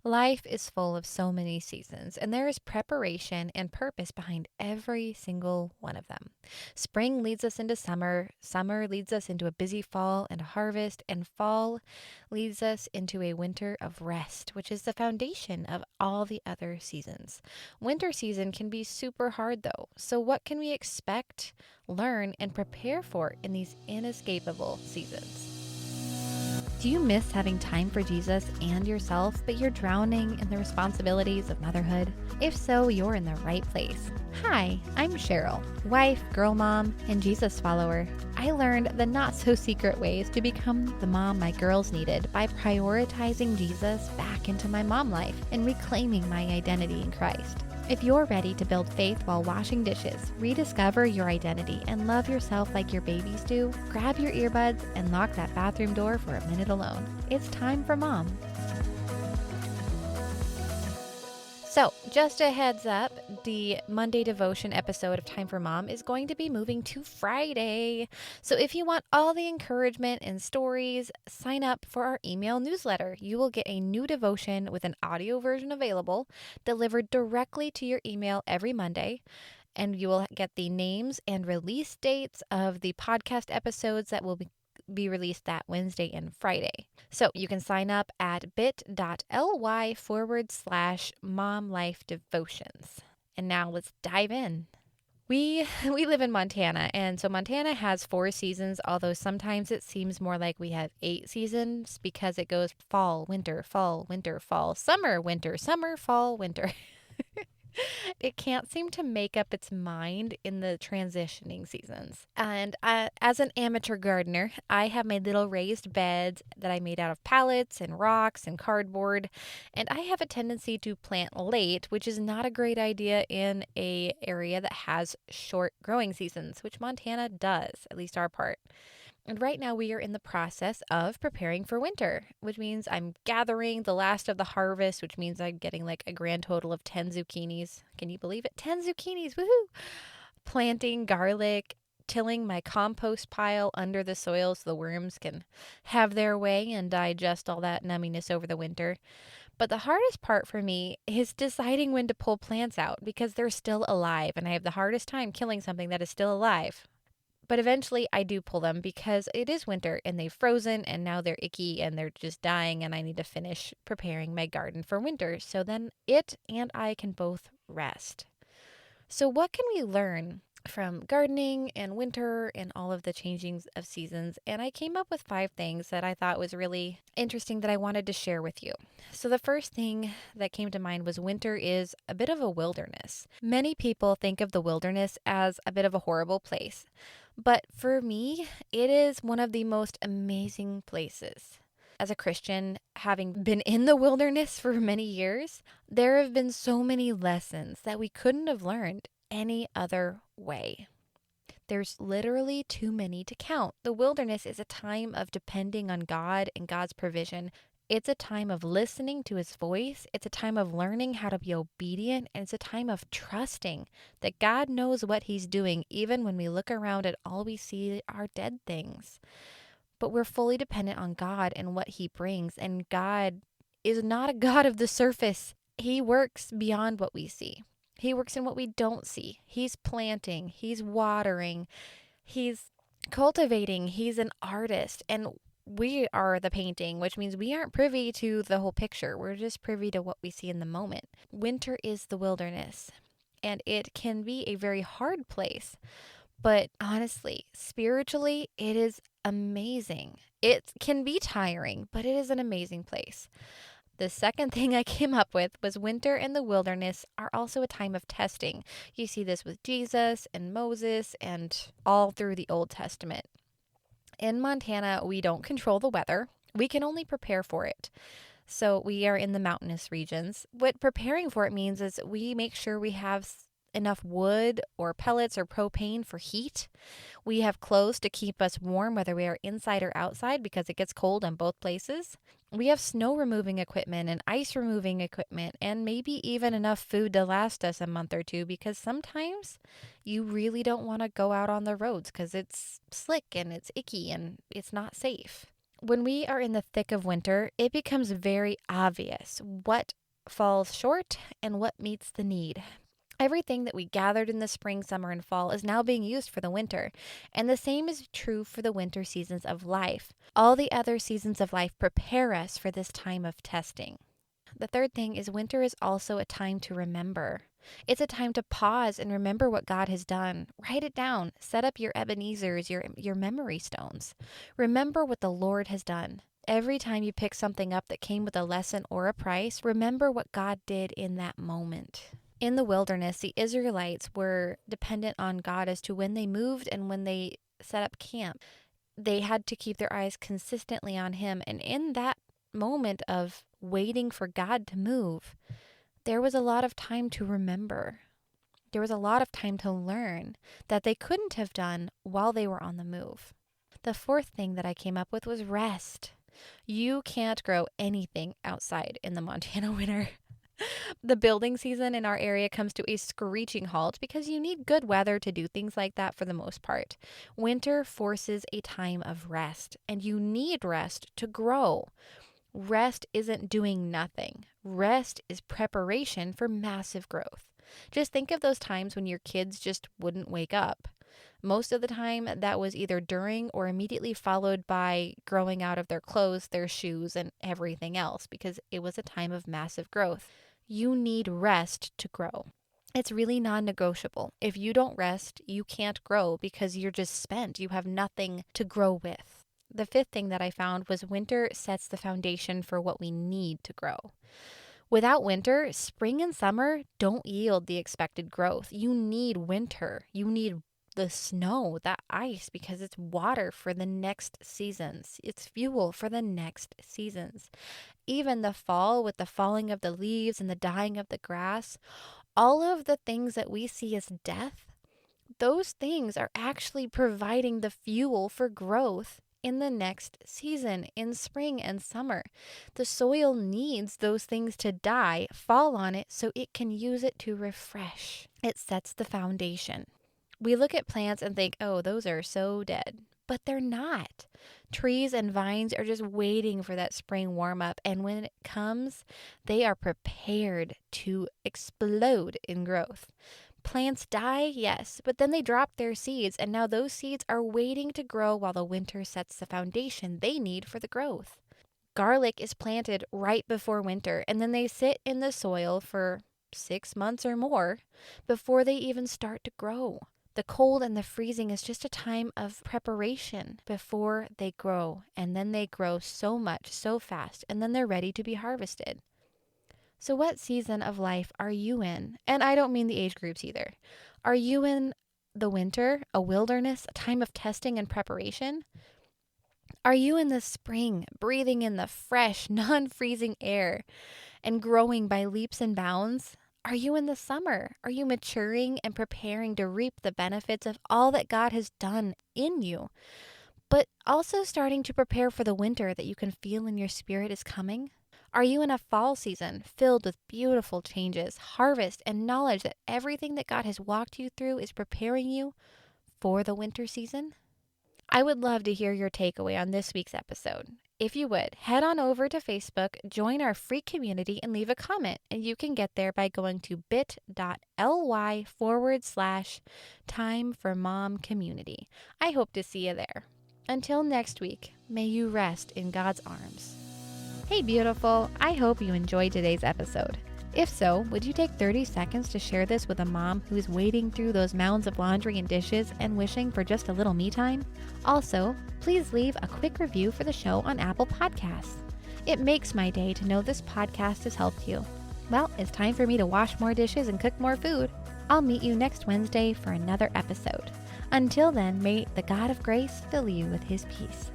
Life is full of so many seasons, and there is preparation and purpose behind every single one of them. Spring leads us into summer, summer leads us into a busy fall and a harvest, and fall leads us into a winter of rest, which is the foundation of all the other seasons. Winter season can be super hard though, so what can we expect, learn, and prepare for in these inescapable seasons? Do you miss having time for Jesus and yourself, but you're drowning in the responsibilities of motherhood? If so, you're in the right place. Hi, I'm Cheryl, wife, girl mom, and Jesus follower. I learned the not so secret ways to become the mom my girls needed by prioritizing Jesus back into my mom life and reclaiming my identity in Christ. If you're ready to build faith while washing dishes, rediscover your identity, and love yourself like your babies do, grab your earbuds and lock that bathroom door for a minute alone. It's time for Mom. So, just a heads up, the Monday devotion episode of Time for Mom is going to be moving to Friday. So, if you want all the encouragement and stories, sign up for our email newsletter. You will get a new devotion with an audio version available, delivered directly to your email every Monday. And you will get the names and release dates of the podcast episodes that will be released that Wednesday and Friday. So you can sign up at bit.ly/momlifedevotions. And now let's dive in. We live in Montana, and so Montana has 4 seasons, although sometimes it seems more like we have 8 seasons because it goes fall, winter, fall, summer, winter, summer, fall, winter. It can't seem to make up its mind in the transitioning seasons. And as an amateur gardener, I have my little raised beds that I made out of pallets and rocks and cardboard. And I have a tendency to plant late, which is not a great idea in a area that has short growing seasons, which Montana does, at least our part. And right now we are in the process of preparing for winter, which means I'm gathering the last of the harvest, which means I'm getting like a grand total of 10 zucchinis. Can you believe it? 10 zucchinis, woohoo! Planting garlic, tilling my compost pile under the soil so the worms can have their way and digest all that numminess over the winter. But the hardest part for me is deciding when to pull plants out because they're still alive, and I have the hardest time killing something that is still alive. But eventually I do pull them because it is winter and they've frozen and now they're icky and they're just dying and I need to finish preparing my garden for winter so then it and I can both rest. So what can we learn from gardening and winter and all of the changings of seasons? And I came up with 5 things that I thought was really interesting that I wanted to share with you. So the first thing that came to mind was winter is a bit of a wilderness. Many people think of the wilderness as a bit of a horrible place. But for me, it is one of the most amazing places. As a Christian, having been in the wilderness for many years, there have been so many lessons that we couldn't have learned any other way. There's literally too many to count. The wilderness is a time of depending on God and God's provision. It's a time of listening to his voice. It's a time of learning how to be obedient. And it's a time of trusting that God knows what he's doing, even when we look around and all we see are dead things. But we're fully dependent on God and what he brings. And God is not a God of the surface. He works beyond what we see. He works in what we don't see. He's planting, he's watering, he's cultivating, he's an artist. And we are the painting, which means we aren't privy to the whole picture. We're just privy to what we see in the moment. Winter is the wilderness, and it can be a very hard place. But honestly, spiritually, it is amazing. It can be tiring, but it is an amazing place. The second thing I came up with was winter and the wilderness are also a time of testing. You see this with Jesus and Moses and all through the Old Testament. In Montana, we don't control the weather. We can only prepare for it. So we are in the mountainous regions. What preparing for it means is we make sure we have enough wood or pellets or propane for heat. We have clothes to keep us warm, whether we are inside or outside, because it gets cold in both places. We have snow removing equipment and ice removing equipment, and maybe even enough food to last us a month or two, because sometimes you really don't want to go out on the roads because it's slick and it's icky and it's not safe. When we are in the thick of winter, it becomes very obvious what falls short and what meets the need. Everything that we gathered in the spring, summer, and fall is now being used for the winter. And the same is true for the winter seasons of life. All the other seasons of life prepare us for this time of testing. The third thing is winter is also a time to remember. It's a time to pause and remember what God has done. Write it down. Set up your Ebenezer's, your memory stones. Remember what the Lord has done. Every time you pick something up that came with a lesson or a price, remember what God did in that moment. In the wilderness, the Israelites were dependent on God as to when they moved and when they set up camp. They had to keep their eyes consistently on Him. And in that moment of waiting for God to move, there was a lot of time to remember. There was a lot of time to learn that they couldn't have done while they were on the move. The fourth thing that I came up with was rest. You can't grow anything outside in the Montana winter. The building season in our area comes to a screeching halt because you need good weather to do things like that for the most part. Winter forces a time of rest, and you need rest to grow. Rest isn't doing nothing. Rest is preparation for massive growth. Just think of those times when your kids just wouldn't wake up. Most of the time, that was either during or immediately followed by growing out of their clothes, their shoes, and everything else, because it was a time of massive growth. You need rest to grow. It's really non-negotiable. If you don't rest, you can't grow because you're just spent. You have nothing to grow with. The fifth thing that I found was winter sets the foundation for what we need to grow. Without winter, spring and summer don't yield the expected growth. You need winter. You need the snow, that ice, because it's water for the next seasons. It's fuel for the next seasons. Even the fall, with the falling of the leaves and the dying of the grass, all of the things that we see as death, those things are actually providing the fuel for growth in the next season, in spring and summer. The soil needs those things to die, fall on it, so it can use it to refresh. It sets the foundation. We look at plants and think, oh, those are so dead. But they're not. Trees and vines are just waiting for that spring warm up. And when it comes, they are prepared to explode in growth. Plants die, yes, but then they drop their seeds. And now those seeds are waiting to grow while the winter sets the foundation they need for the growth. Garlic is planted right before winter, and then they sit in the soil for 6 months or more before they even start to grow. The cold and the freezing is just a time of preparation before they grow, and then they grow so much, so fast, and then they're ready to be harvested. So what season of life are you in? And I don't mean the age groups either. Are you in the winter, a wilderness, a time of testing and preparation? Are you in the spring, breathing in the fresh, non-freezing air and growing by leaps and bounds? Are you in the summer? Are you maturing and preparing to reap the benefits of all that God has done in you, but also starting to prepare for the winter that you can feel in your spirit is coming? Are you in a fall season filled with beautiful changes, harvest, and knowledge that everything that God has walked you through is preparing you for the winter season? I would love to hear your takeaway on this week's episode. If you would, head on over to Facebook, join our free community, and leave a comment. And you can get there by going to bit.ly/timeformomcommunity. I hope to see you there. Until next week, may you rest in God's arms. Hey, beautiful. I hope you enjoyed today's episode. If so, would you take 30 seconds to share this with a mom who is wading through those mounds of laundry and dishes and wishing for just a little me time? Also, please leave a quick review for the show on Apple Podcasts. It makes my day to know this podcast has helped you. Well, it's time for me to wash more dishes and cook more food. I'll meet you next Wednesday for another episode. Until then, may the God of grace fill you with His peace.